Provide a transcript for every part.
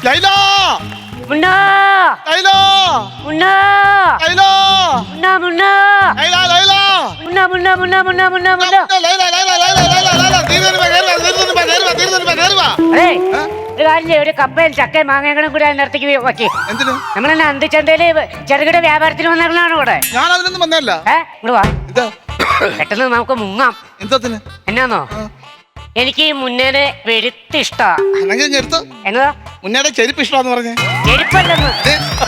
ലൈല മുന്ന ലൈല മുന്ന ലൈല മുന്ന മുന്ന ലൈല ലൈല മുന്ന മുന്ന മുന്ന മുന്ന മുന്ന മുന്ന ലൈല ലൈല ലൈല ലൈല ലൈല തീരുവാ അതെ ഒരു കാര്യം ചെയ്യ്, ഒരു കപ്പയും ചക്കയും മാങ്ങകളും കൂടി അതിനടുത്തേക്ക് വെക്കി. എന്തിനു? നമ്മളെന്നെ അന്തിച്ചന്തയില് ചെറുകിട വ്യാപാരത്തിന് വന്നേക്കണാണ് ഇവിടെ. ഞാൻ അതിനൊന്നും വന്നല്ല. ഇങ്ങോട്ട് വാ, പെട്ടെന്ന് നമുക്ക് മുങ്ങാം. എന്തത്തിന്? എന്നാന്നോ, എനിക്ക് ഈ മുന്നേനെ വെളുത്തിഷ്ടാ. എന്നതാ മുന്നേടെ ചെരുപ്പ് ഇഷ്ടമാന്ന് പറഞ്ഞേ? ചെരുപ്പല്ലെന്ന്,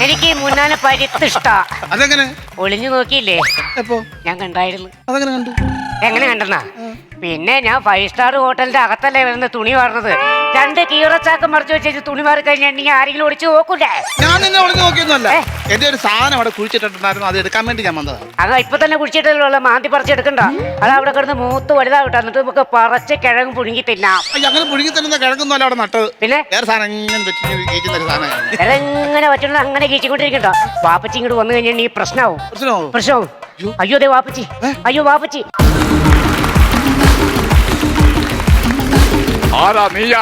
എനിക്ക് ഈ മുന്നാനെ പരുത്തിഷ്ടാ. അതെങ്ങനെ? ഒളിഞ്ഞു നോക്കിയില്ലേ? എപ്പോ? ഞാൻ കണ്ടായിരുന്നു. അതെങ്ങനെ കണ്ടു? എങ്ങനെ കണ്ടെന്നാ, പിന്നെ ഞാൻ 5 സ്റ്റാർ ഹോട്ടലിന്റെ അകത്തല്ലേ വരുന്ന തുണി വാർന്നത്. 2 കീറച്ചാക്ക് മറിച്ച് വെച്ച് തുണി മാറി കഴിഞ്ഞിട്ടുണ്ടെങ്കിൽ ആരെങ്കിലും ഒളിച്ചു നോക്കൂലേ? ഞാൻ നിന്നെ ഒളിഞ്ഞു നോക്കിയൊന്നുമല്ല. എന്റെ ഒരു സാധനം അവിടെ കുഴിച്ചിട്ടുണ്ടായിരുന്നു, അത് എടുക്കാൻ വേണ്ടി ഞാൻ വന്നതാ. അത് ഇപ്പൊ തന്നെ കുഴിച്ചിട്ടുള്ള മാന്തി പറിച്ചെടുക്കണ്ട. അത് അവിടെ കിടന്ന് മൂത്ത് വലുതാവട്ടെ, എന്നിട്ട് നമുക്ക് പറിച്ച് കിഴങ്ങ് പുഴുങ്ങി തിന്നാം. അങ്ങനെ പുഴുങ്ങി തരുന്ന കിഴങ്ങൊന്നും അവിടെ നട്ടത്. പിന്നെ വേറെ സാധനം എങ്ങനെ പറ്റുള്ള അങ്ങനെ കീച്ചിക്കൊണ്ടിരിക്കണ്ട. വാപ്പച്ചി ഇങ്ങോട്ട് വന്നു കഴിഞ്ഞാൽ ഈ പ്രശ്നമാവും. അയ്യോ അതെ വാപ്പച്ചി, അയ്യോ വാപ്പച്ചി. ആരാ നീയാ?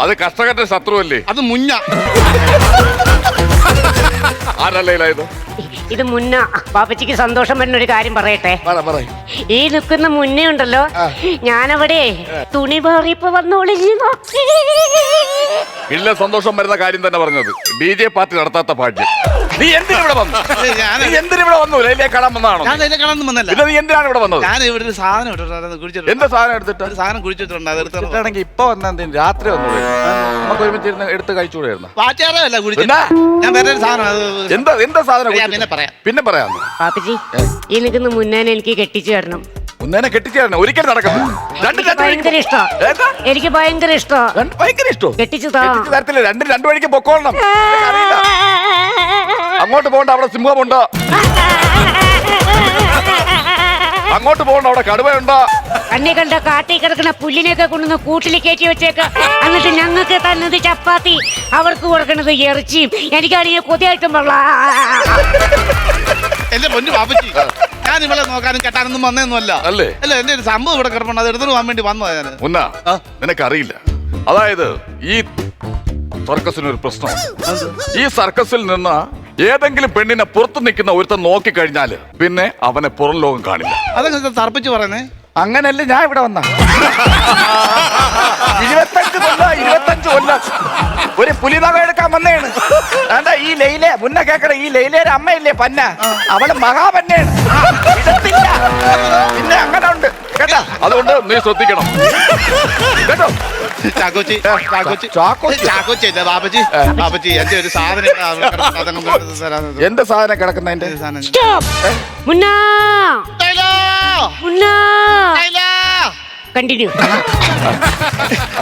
അത് കർഷകന്റെ ശത്രുവല്ലേ? അത് മുന്ന. ആരല്ലേ ഇത്? ഇത് മുന്ന. പാപ്പച്ചിക്ക് സന്തോഷം വരുന്ന ഒരു കാര്യം പറയട്ടെ. ഈ നിൽക്കുന്ന മുന്നേ ഉണ്ടല്ലോ, ഞാനവിടെ തുണി മാറിയപ്പോ വന്നോളിഞ്ഞു നോക്കി. ഇല്ല, സന്തോഷം വരുന്ന കാര്യം തന്നെ പറഞ്ഞത്. DJ പാർട്ടി നടത്താത്ത ഭാഗ്യം. നീ എന്തിനിവിടെ വന്നു? നീ എന്തിനിവിടെ വന്നു? ലൈലയെ കാണാൻ വന്നതാണോ? ഞാൻ ലൈലയെ കാണാൻ വന്നല്ല. പിന്നെ നീ എന്തിനാണ് ഇവിടെ വന്നത്? ഞാൻ ഇവിടെ ഒരു സാധനം ഇട്ടിട്ടുണ്ട്. എന്താ സാധനം എടുത്തിട്ട്? സാധനം കുഴിച്ചിട്ടുണ്ട്. അത് എടുത്തിട്ടാണെങ്കിൽ ഇപ്പൊ വന്ന രാത്രി വന്നൂടെ? നമുക്ക് ഒരുമിച്ച് എടുത്ത് കഴിച്ചുകൂടായിരുന്നു. പാറ്റാറല്ല കുഴിച്ചിട്ട്. ഞാൻ വേറെ ഒരു സാധനം. എന്താ സാധനം? പിന്നെ പറയാം. പാപ്പച്ചി, ഈ നിൽക്കുന്ന മുന്നേനെ എനിക്ക് കെട്ടിച്ചു തരണം. മുന്നേനെ കെട്ടിച്ചു തരണം? ഒരിക്കലും നടക്കുന്നു. ഭയങ്കര ഇഷ്ടം, എനിക്ക് ഭയങ്കര ഇഷ്ടം. ഭയങ്കര ഇഷ്ടം. കെട്ടിച്ചു തരത്തില്ല. രണ്ടു വഴിക്ക് പൊക്കോളണം. അങ്ങോട്ട് പോകണ്ട, അവിടെ സിംഹമുണ്ടോ? അങ്ങോട്ട് പോകണ്ട, അവിടെ കടുവയുണ്ടോ? അന്നെ കണ്ട കാട്ടി കിടക്കുന്ന പുല്ലിനെയൊക്കെ കൊണ്ടുവന്ന് കൂട്ടിൽ കയറ്റി വെച്ചേക്ക. എന്നിട്ട് ഞങ്ങൾക്ക് തന്നത് ചപ്പാത്തി, അവർക്ക് കൊടുക്കണത് ഇറച്ചിയും. എനിക്കാണെങ്കിൽ കൊതിയായിട്ടും എന്റെ പൊന്നു പാപ്പച്ചി, ഞാൻ ഇവിടെ നോക്കാനും കെട്ടാനൊന്നും വന്നതൊന്നുമല്ല. അല്ലേ? അല്ല, എന്റെ ഒരു സംഭവം ഇവിടെ കിടപ്പുണ്ട്, അത് എടുത്തു പോകാൻ വേണ്ടി വന്നതാ ഞാൻ. മുന്ന, നിനക്കറിയില്ല, അതായത് ഈ സർക്കസിനൊരു പ്രശ്നമാണ്. ഈ സർക്കസിൽ നിന്ന് ഏതെങ്കിലും പെണ്ണിനെ പുറത്തു നിൽക്കുന്ന ഒരുത്തൻ നോക്കിക്കഴിഞ്ഞാല് പിന്നെ അവനെ പുറം ലോകം കാണില്ല. അതൊക്കെ തർപ്പിച്ച് പറയുന്നേ. അങ്ങനല്ലേ ഞാൻ ഇവിടെ വന്ന 25 കൊല്ലം ഒരു പുലിനക എടുക്കാൻ വന്നേണ്. എന്താ ഈ ലൈലെ മുന്നേ കേക്കട, ഈ ലൈലയുടെ അമ്മയില്ലേ പന്ന, അവള് മഹാപന്നയാണ്. പിന്നെ അങ്ങനെ ഉണ്ട് കേട്ടാ. അതുകൊണ്ട് നീ ശ്രദ്ധിക്കണം കേട്ടോ. എന്റെ സാധനം കിടക്കുന്ന കണ്ടിന്യൂ.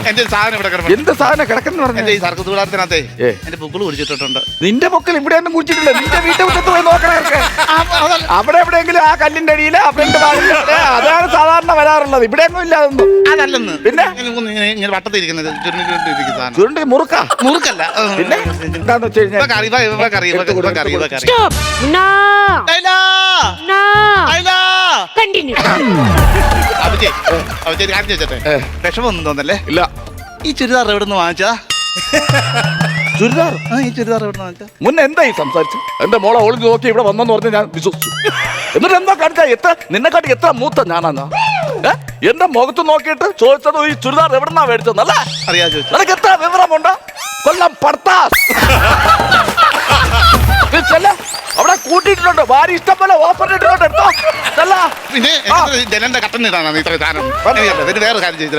എന്റെ സാധനം ഇവിടെ എന്ത് സാധനം കിടക്കുന്ന പറഞ്ഞ ഈ സർക്കസ് കൂടാരത്തിനകത്തെ എന്റെ പൊക്കിൾ കുടിച്ചിട്ടുണ്ട്. നിന്റെ പൊക്കിൽ ഇവിടെ ഒന്നും കുടിച്ചിട്ടില്ല. നിന്റെ വീട്ടുമുറ്റത്ത് പോയി നോക്കണേ. അവിടെ എവിടെയെങ്കിലും ആ കല്ലിന്റെ അടിയില് അതാണ് സാധാരണ വരാറുള്ളത്. ഇവിടെ ഒന്നും ഇല്ല അതൊന്നും. അതല്ലെന്ന്. പിന്നെ ഇങ്ങനെ വട്ടത്തിരിക്കുന്നത് ചുരുണ്ടി മുറുക്ക മുറുക്കല്ല. പിന്നെ എന്താന്ന് വെച്ച് കഴിഞ്ഞാൽ വിഷമൊന്നും തോന്നല്ലേ? ഇല്ല. ഈ ചുരിദാർ എവിടെ നിന്ന് വാങ്ങിച്ചാ? ചുരിദാർ? ഈ ചുരിദാർ എവിടെ നിന്ന് വാങ്ങിച്ചാ? മുന്നേ എന്തായി സംസാരിച്ചു? എന്റെ മോളെ ഒളിഞ്ഞു നോക്കി ഇവിടെ വന്നെന്ന് പറഞ്ഞ് ഞാൻ വിശ്വസിച്ചു. എന്നിട്ട് എന്താ കാണിച്ചാ? നിന്നെക്കാട്ടി എത്ര മൂത്ത ഞാനാ? എന്റെ മുഖത്ത് നോക്കിയിട്ട് ചോദിച്ചത് ഈ ചുരിദാർ എവിടെന്നാ മേടിച്ചതല്ല? അറിയാ ചോദിച്ചു. നിനക്ക് എത്ര വിവരമുണ്ടോ? കൊല്ലം പർത്താസ് അവിടെ കൂട്ടിയിട്ടുണ്ട്. ഭാര്യ ഇഷ്ടം പോലെ ഓഫർ ഇട്ടിട്ടുണ്ട്. എടുത്തോ. പിന്നെ ജനന്റെ കട്ടനിടാണ് ഇത്ര സാധനം. വേറെ കാര്യം ചെയ്തു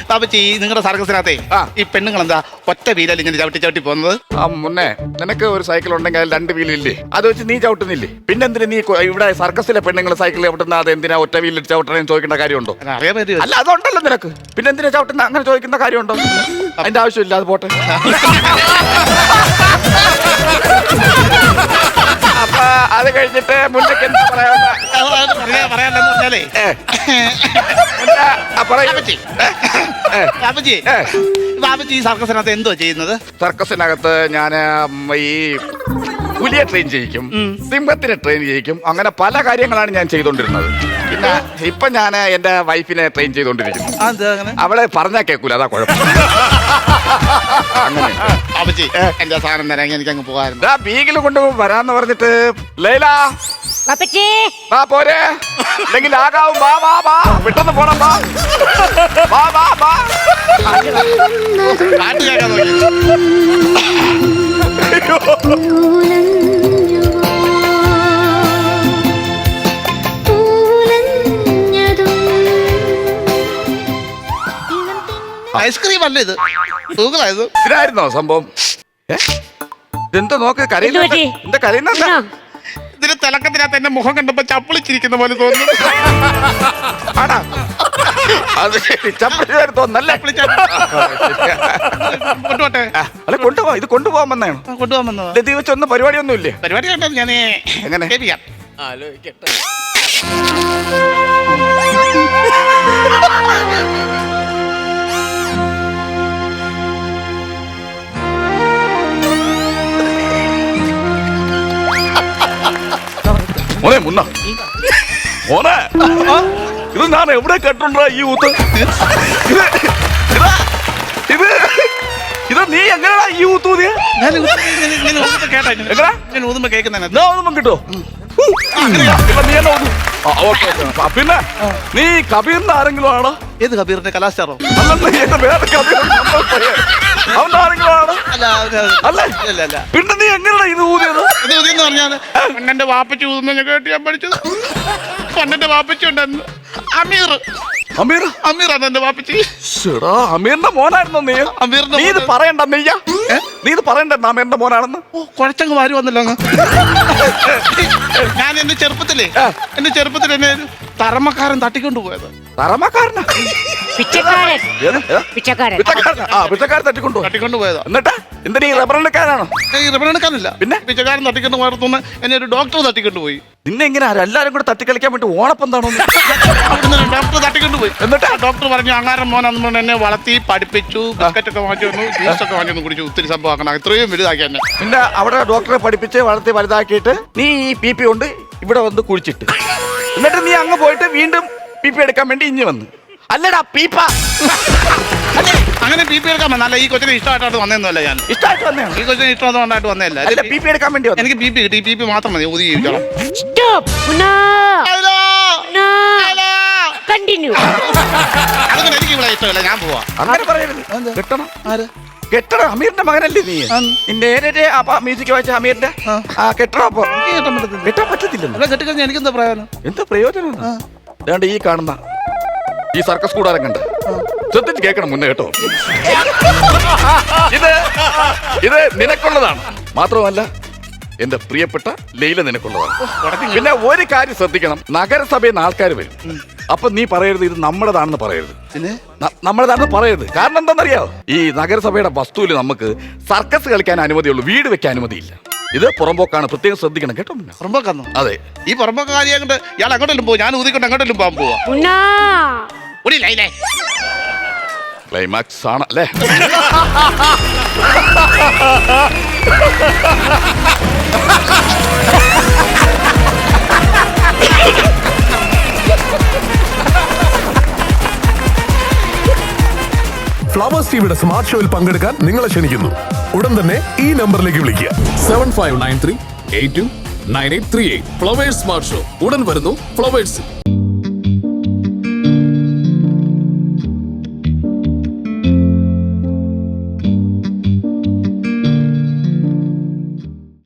പാപ്പച്ചി, നിങ്ങളുടെ സർക്കസിനകത്തെ ഈ പെണ്ണുങ്ങൾ എന്താ ഒറ്റ വീലല്ല ഇങ്ങനെ ചവിട്ടി പോകുന്നത്? മുന്നേ നിനക്ക് ഒരു സൈക്കിൾ ഉണ്ടെങ്കിൽ അതിൽ 2 വീലില്ലേ? അത് വെച്ച് നീ ചവിട്ടുന്നില്ലേ? പിന്നെ എന്തിനാ നീ ഇവിടെ സർക്കസിലെ പെണ്ണുങ്ങൾ സൈക്കിൾ ചവിട്ടുന്ന? അത് എന്തിനാ ഒറ്റ വീലിൽ ചവിട്ടണേന്ന് ചോദിക്കേണ്ട കാര്യമുണ്ടോ? അല്ല, അതുണ്ടല്ലോ നിനക്ക്. പിന്നെ എന്തിനാ ചവിട്ടുന്ന? അങ്ങനെ ചോദിക്കുന്ന കാര്യമുണ്ടോ? അതിന്റെ ആവശ്യമില്ല. അത് പോട്ടെ. അപ്പൊ അത് കഴിഞ്ഞിട്ട് മുന്നേക്ക് എന്താ പറയാന്ന് പറഞ്ഞാലേ ബാബുജി ഈ സർക്കസിനകത്ത് എന്തോ ചെയ്യുന്നത്? സർക്കസിനകത്ത് ഞാൻ ഈ പുലിയെ ട്രെയിൻ ചെയ്യിക്കും, സിംഹത്തിനെ ട്രെയിൻ ചെയ്യിക്കും. അങ്ങനെ പല കാര്യങ്ങളാണ് ഞാൻ ചെയ്തോണ്ടിരുന്നത്. പിന്നെ ഇപ്പൊ ഞാൻ എന്റെ വൈഫിനെ ട്രെയിൻ ചെയ്തോണ്ടിരിക്കുന്നു. അങ്ങനെ അവളെ പറഞ്ഞാ കേൾക്കൂല, അതാ കുഴപ്പം. അങ്ങനെ പാപ്പച്ചി എന്റെ സാധനം തരാൻ എനിക്ക് അങ്ങ് പോകാറുണ്ട്. ബീഗിൽ കൊണ്ട് വരാന്ന് പറഞ്ഞിട്ട് ലൈല പാപ്പച്ചി വാ പോരെ, അല്ലെങ്കിൽ ആകാവും. വാ വാ വാ, പെട്ടെന്ന് പോണം. വാ വാ വാ വാ. പാട്ട് കേൾക്കാൻ നോക്കി. ഐസ്ക്രീം അല്ല ഇത്, തൂക്കലായത്. ഇതിനായിരുന്നോ സംഭവം? ഇതെന്താ നോക്ക്, കരയുന്ന എന്ത് പറ്റി? എന്താ കരയുന്ന? ഇതിന് തിളക്കത്തിനകത്ത് എന്റെ മുഖം കണ്ടപ്പോ ചപ്പിളിച്ചിരിക്കുന്ന പോലെ തോന്നുന്നു. ആടാ അത് തോന്നല്ലേ? കൊണ്ടുപോട്ടെ. അല്ല കൊണ്ടുപോവാ, ഇത് കൊണ്ടുപോകാൻ വന്നാണ്. കൊണ്ടുപോകാൻ വന്നതാ. ഇത് വെച്ചൊന്നും പരിപാടിയൊന്നും ഇല്ലേ? പരിപാടി കണ്ടത് ഞാൻ എങ്ങനെ? കേൾപ്പിക്കാം. മോനെ മുന്ന മോനെ, ഇത് ഞാൻ എവിടെ കേട്ടിട്ടുണ്ടോ ഈ ഊത്ത്? ഇത് നീ എങ്ങനെയാ ഈ ഊത്ത് ഊതിയ? ഞാൻ കേട്ടോ, ഞാൻ ഊതുമ്പോ കേൾക്കുന്ന കിട്ടോ? നീ എന്നെ ഊതു. പിന്നെ നീ കബീറിന്റെ ആരെങ്കിലും ആണോ? ഏത് കബീറിന്റെ കലാസ്റ്റാറോ? അല്ലെന്ന് വേറെ കബീർ അവന്റെ ആരെങ്കിലും ആണോ? അല്ലേ? അല്ല. പിന്നെ നീ എങ്ങനെയാ ഇത് ഊതിയത്? ഇത് ഊതിയെന്ന് പറഞ്ഞാൽ പണ്ടെന്റെ വാപ്പച്ചി ഊതുന്ന ഞാൻ കേട്ട് ഞാൻ പഠിച്ചത്. പണ്ടെന്റെ വാപ്പച്ചി ഉണ്ടായിരുന്നു അമീർ. അമീർ? അമീറാണ് എന്റെ വാപ്പച്ചി. അമീറിന്റെ മോനായിരുന്നോ നീ? അമീറിന്റെ നീ ഇത് പറയണ്ട നെയ്യ, നീ ഇത് പറയണ്ട അമീറിന്റെ മോനാണെന്ന്. ഓ, കുഴച്ചങ്ങ് വാരി വന്നല്ലോ അങ്ങ്. ഞാൻ എന്റെ ചെറുപ്പത്തിൽ എന്നെ ഒരു തറമക്കാരൻ തട്ടിക്കൊണ്ട് പോയത്. തറമക്കാരനാ? പിച്ചക്കാരൻ തട്ടിക്കൊണ്ട് പോയതാ. എന്നിട്ട് എന്തിനാ ഈ റബ്ബറിനക്കാരാണോ? ഈ റബ്ബർ എടുക്കാനില്ല, പിന്നെ പിച്ചക്കാരൻ തട്ടിക്കൊണ്ട് പോയത്തുനിന്ന് എന്നെ ഒരു ഡോക്ടർ തട്ടിക്കൊണ്ട് പോയി. നിന്നെ എങ്ങനെ എല്ലാരും കൂടെ തട്ടിക്കളിക്കാൻ വേണ്ടി ഓണപ്പന്താണോ? ഡോക്ടർ തട്ടിക്കൊണ്ട് പോയി. എന്നിട്ട് ഡോക്ടർ പറഞ്ഞു അങ്ങാരം മോനാന്ന് പറഞ്ഞ് എന്നെ വളർത്തി പഠിപ്പിച്ചു. ബിസ്ക്കറ്റൊക്കെ വാങ്ങിച്ചു വന്നു, ജ്യൂസൊക്കെ വാങ്ങി വന്നു, കുടിച്ചു. ഒത്തിരി സംഭവം ആക്കണം, ഇത്രയും വലുതാക്കി എന്നെ. പിന്നെ അവിടെ ഡോക്ടറെ പഠിപ്പിച്ച് വളർത്തി വലുതാക്കിയിട്ട് നീ ഈ പി പി കൊണ്ട് ഇവിടെ വന്ന് കുഴിച്ചിട്ട്, എന്നിട്ട് നീ അങ്ങ് പോയിട്ട് വീണ്ടും പി പി എടുക്കാൻ വേണ്ടി ഇഞ്ഞ് വന്നു. അല്ലടാ പീപ്പ. അങ്ങനെ പി പി എടുക്കാൻ വന്നല്ല, ഈ കൊച്ചിനെ ഇഷ്ടമായിട്ടാണ് വന്നേന്നല്ല. ഞാൻ ഇഷ്ടമായിട്ട് വന്നതാണ്. ഈ കൊച്ചിനെ ഇഷ്ടമായിട്ട് വന്നതല്ല. അല്ല പി പി എടുക്കാൻ വേണ്ടി വന്നു. എനിക്ക് പി പി കിട്ടി, പി പി മാത്രം മതി, ഊതി ജീവിച്ചോളാം. അങ്ങനെ എനിക്ക് ഇവിടെ ഇഷ്ടമല്ല, ഞാൻ പോവാ. അങ്ങനെ പറയരുത്. കെട്ടണം. കെട്ടണം. അമീറിന്റെ മകനല്ലേ നീ? നേരെ മ്യൂസിക് വായിച്ച അമീറിന്റെ കെട്ടണം. അപ്പൊ കെട്ടാൻ പറ്റത്തില്ലല്ലോ. കെട്ടിക്കഴിഞ്ഞാൽ എനിക്കെന്താ പ്രയോജനം? എന്താ പ്രയോജനം? അതുകൊണ്ട് ഈ കാണുന്ന ഈ സർക്കസ് കൂടാരം കണ്ട് ശ്രദ്ധിച്ച് കേൾക്കണം മുന്നേ കേട്ടോ. ഇത് നിനക്കുള്ളതാണ്. മാത്രമല്ല എന്റെ പ്രിയപ്പെട്ട ലൈല നിനക്കുള്ളതാണ്. പിന്നെ ഒരു കാര്യം ശ്രദ്ധിക്കണം, നഗരസഭയിൽ നിന്ന് ആൾക്കാർ വരും. അപ്പൊ നീ പറയരുത് ഇത് നമ്മുടേതാണെന്ന് പറയരുത്. നമ്മുടേതാണെന്ന് പറയരുത്. കാരണം എന്താണെന്നറിയാവോ? ഈ നഗരസഭയുടെ വസ്തുവിൽ നമുക്ക് സർക്കസ് കളിക്കാൻ അനുമതിയുള്ളൂ, വീട് വെക്കാൻ അനുമതിയില്ല. ഇത് പുറമ്പോക്കാണ്, പ്രത്യേകം ശ്രദ്ധിക്കണം കേട്ടോ. പുറമ്പോക്കാന്നോ? അതെ. ഈ പുറമ്പോക്ക് കാര്യം കൊണ്ട് ഇയാൾ അങ്ങോട്ടെല്ലാം പോകും, ഞാൻ ഊതിക്കൊണ്ട് അങ്ങോട്ടെല്ലാം പോകാൻ പോവാ. ക്ലൈമാക്സ് ആണ് അല്ലേ? ഫ്ലവേഴ്സ് ടിവിയുടെ സ്മാർട്ട് ഷോയിൽ പങ്കെടുക്കാൻ നിങ്ങളെ ക്ഷണിക്കുന്നു. ഉടൻ തന്നെ ഈ നമ്പറിലേക്ക് വിളിക്കുക. 7593829838. ഫ്ലവേഴ്സ് സ്മാർട്ട് ഷോ ഉടൻ വരുന്നു ഫ്ലവേഴ്സ്.